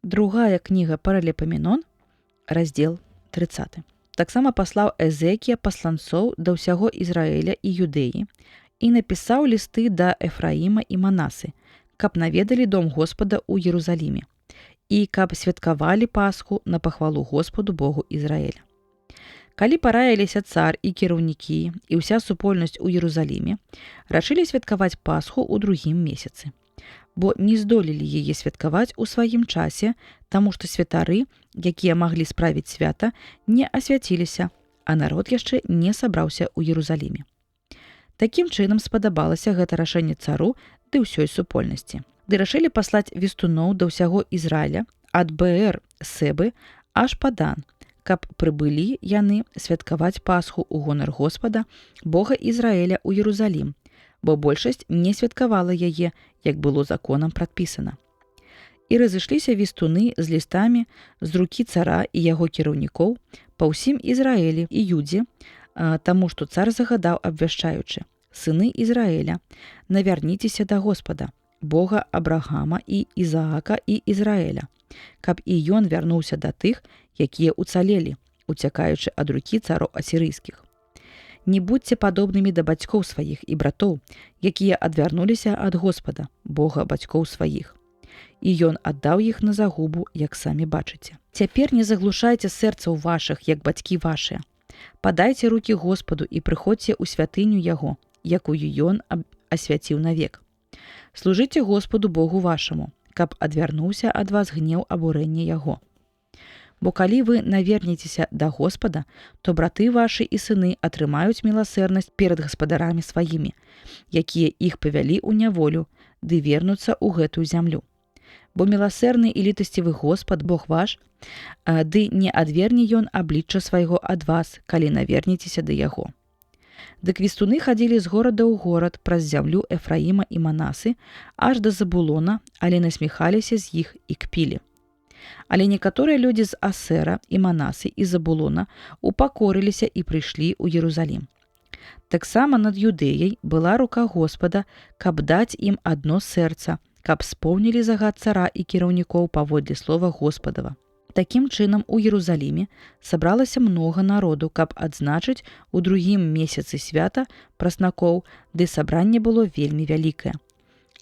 Другая кніга Паралипоменон, раздзел 30. Таксама паслаў Эзекія пасланцоў да ўсяго Ізраіля і Юдэі і напісаў лісты да Эфраіма і Манасы, каб наведалі дом Господа ў Єрусаліме і каб святкавалі Пасху на пахвалу Господу Богу Ізраіля. Калі параіліся цар і кіраўнікі і ўся супольнасць у Єрусаліме, рашылі святкаваць Пасху ў другім месяцы, бо не здолелі яе святкаваць у сваім часе, таму што святары, якія маглі справіць свята, не асвяціліся, а народ яшчэ не сабраўся ў Єрусаліме. Такім чынам спадабалася гэта рашэнне цару ды ўсёй супольнасці. Ды рашылі паслаць вестуноў да ўсяго Ізраіля ад Беэр-Себы аж па Дан, каб прыбылі яны святкаваць Пасху ў гонар Господа, Бога Ізраіля ў Єрусалім, бо большасць не святкавала яе, як было законам прадпісана. І разышліся вестуны з лістамі з рукі цара і яго кіраўнікоў па ўсім Ізраілі і Юдзе, таму што цар загадаў, абвяшчаючы: «Сыны Ізраіля, навярніцеся да Господа, Бога Абрагама і Ізаака і Ізраіля, каб і ён вярнуўся да тых, якія уцалелі, уцякаючы ад рукі цароў асірыйскіх. Не будьце падобнымі да бацькоў сваіх і братоў, якія адвярнуліся ад Господа, Бога бацькоў сваіх. І ён аддаў іх на загубу, як самі бачыце. Цяпер не заглушайце сэрцаў вашых, як бацькі вашыя. Падайце рукі Господу і прыходзьце ў святыню Яго, якую ён асвяціў навек. Служыце Господу Богу вашаму, каб адвярнуўся ад вас гнеў абурэння Яго. Бо калі вы навернецеся да Господа, то браты вашы і сыны атрымаюць міласэрнасць перад гаспадарамі сваімі, якія іх павялі ў няволю, ды вернуцца ў гэтую зямлю. Бо міласэрны і літасцівы Господ, Бог ваш, ды не адверне ён аблічча свайго ад вас, калі навернецеся да Яго». Дык вестуны хадзілі з горада ў горад праз зямлю Эфраіма і Манасы аж да Забулона, але насміхаліся з іх і кпілі. Але некаторыя людзі з Асера і Манасы і Забулона упакорыліся і прыйшлі ў Єрусалім. Таксама над Юдэяй была рука Господа, каб даць ім адно сэрца, каб споўнілі загад цара і кіраўнікоў паводле слова Господава. Такім чынам у Єрусаліме сабралася многа народу, каб адзначыць у другім месяцы свята праснакоў, ды сабранне было вельмі вялікае.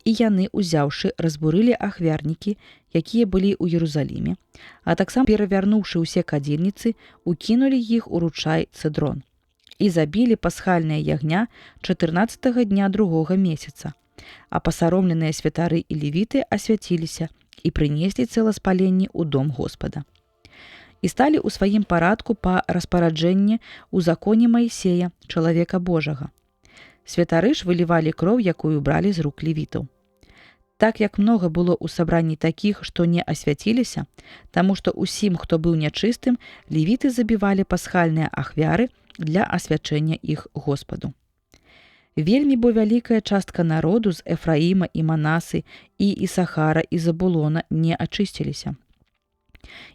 І яны, узяўшы, разбурылі ахвярнікі, якія былі ў Єрусаліме, а таксама перавярнуўшы ўсе кадзельніцы, укінулі іх у ручай Цэдрон. І забілі пасхальнае ягня 14-го дня другога месяца, а пасаромленыя святары і левіты асвяціліся і прынеслі цэласпаленні ў дом Господа. І сталі ў сваім парадку па распараджэнні ў законе Маісея, чалавека Божага. Святары ж вылівалі кроў, якую бралі з рук левітаў. Так як многа было ў сабранні такіх, што не асвяціліся, таму што ўсім, хто быў нячыстым, левіты забівалі пасхальныя ахвяры для асвячэння іх Господу. Вельмі бо вялікая частка народу з Эфраіма і Манасы і Ісахара і Забулона не ачысціліся.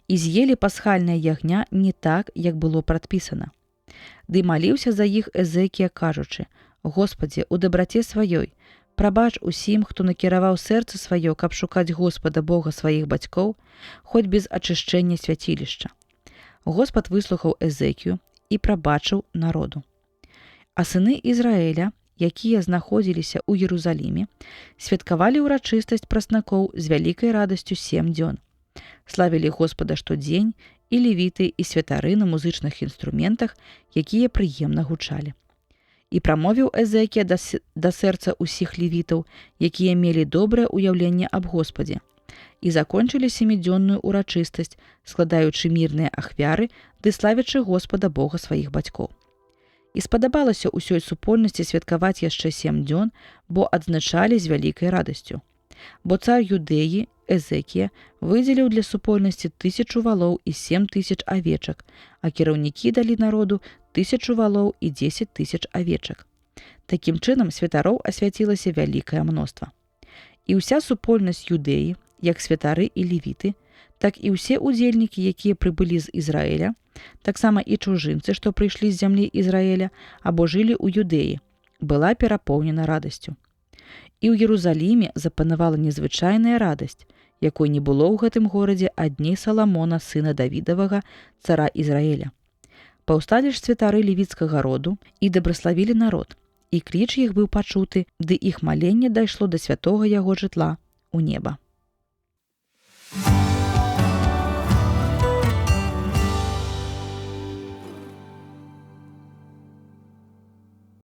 І з'елі пасхальнае ягня не так, як было прадпісана. Ды маліўся за іх Эзекія, кажучы: «Господзе, у дабраце сваёй, прабач усім, хто накіраваў сэрца сваё, каб шукаць Господа Бога сваіх бацькоў, хоць без ачышчэння свяцілішча». Господ выслухаў Эзекію і прабачыў народу. А сыны Ізраіля, якія знаходзіліся ў Єрусаліме, святкавалі ўрачыстасць праснакоў з вялікай радасцю 7 дзён. Славілі Господа штодзень і левіты і святары на музычных інструментах, якія прыемна гучалі. І прамовіў Эзекія да сэрца ўсіх левітаў, якія мелі добрае ўяўленне аб Господе, і закончылі 7-дзённую ўрачыстасць, складаючы мірныя ахвяры ды славячы Господа Бога сваіх бацькоў. І спадабалася ўсёй супольнасці святкаваць яшчэ 7 дзён, бо адзначалі з вялікай радасцю. Бо цар Юдэі, Эзекія, выдзеліў для супольнасці 1000 валоў і 7000 авечак, а кіраўнікі далі народу 1000 валоў і 10 000 авечак. Такім чынам святароў асвяцілася вялікае мноства. І ўся супольнасць Юдэі, як святары і левіты, так і ўсе удзельнікі, якія прыбылі з Ізраіля, таксама і чужынцы, што прыйшлі з зямлі Ізраіля або жылі ў Юдэі, была перапоўнена радасцю. І ў Єрусаліме запанавала незвычайная радасць, якой не было ў гэтым горадзе ад дней Саламона, сына Давідавага, цара Ізраіля. Паўсталі ж святары левіцкага роду і дабраславілі народ, і кліч іх быў пачуты, ды іх маленне дайшло да святога яго жытла ў неба.